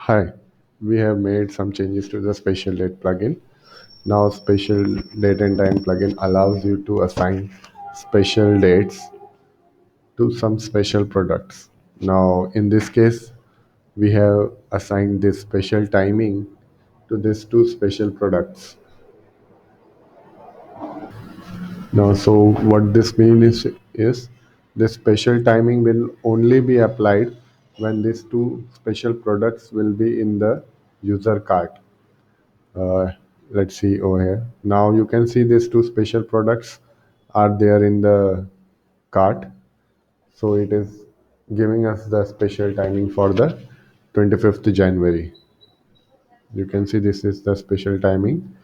Hi, we have made some changes to the special date plugin. Now, special date and time plugin allows you to assign special dates to some special products. Now, in this case, we have assigned this special timing to these two special products. Now, so what this means is this special timing will only be applied when these two special products will be in the user cart. uh, let's see over here. Now you can see these two special products are there in the cart, so it is giving us the special timing for the 25th January. You can see this is the special timing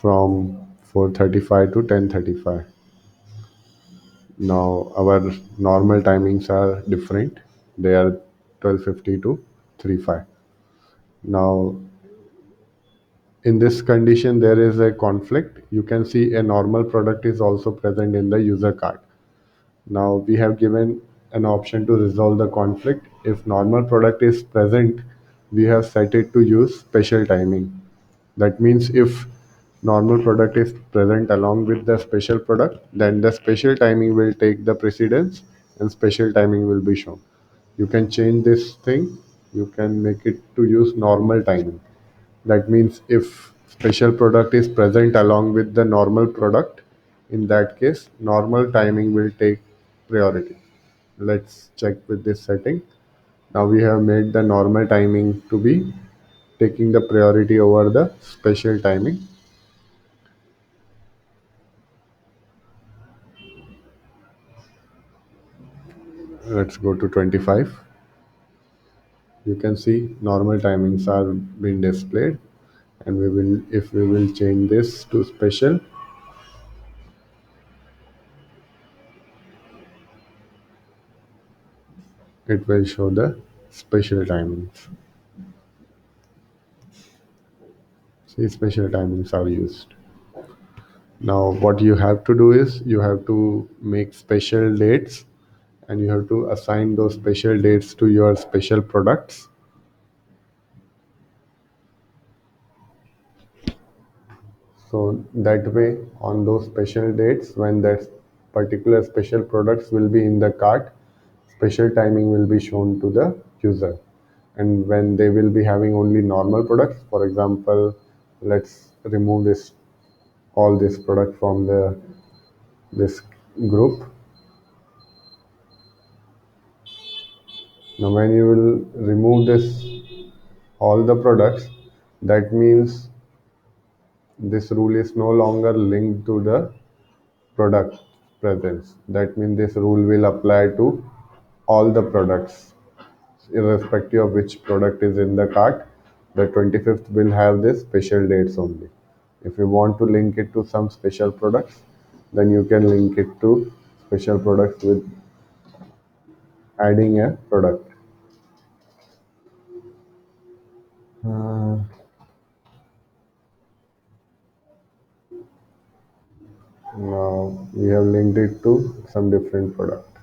from 4:35 to 10:35. Now our normal timings are different, they are 12:50 to 3:5. Now in this condition there is a conflict. You can see a normal product is also present in the user card. Now we have given an option to resolve the conflict. If normal product is present, we have set it to use special timing. That means if normal product is present along with the special product, then the special timing will take the precedence and special timing will be shown. You can change this thing. You can make it to use normal timing. That means if special product is present along with the normal product, in that case, normal timing will take priority. Let's check with this setting. Now we have made the normal timing to be taking the priority over the special timing. Let's go to 25. You can see normal timings are being displayed, and we will, if we will change this to special, it will show the special timings. See, special timings are used. Now, what you have to do is you have to make special dates and you have to assign those special dates to your special products. So that way, on those special dates, when that particular special products will be in the cart, special timing will be shown to the user. And when they will be having only normal products, for example, let's remove this all this product from the this group. Now, when you will remove this all the products, that means this rule is no longer linked to the product presence. That means this rule will apply to all the products, irrespective of which product is in the cart. The 25th will have this special dates only. If you want to link it to some special products, then you can link it to special products with adding a product. Uh, Now we have linked it to some different product.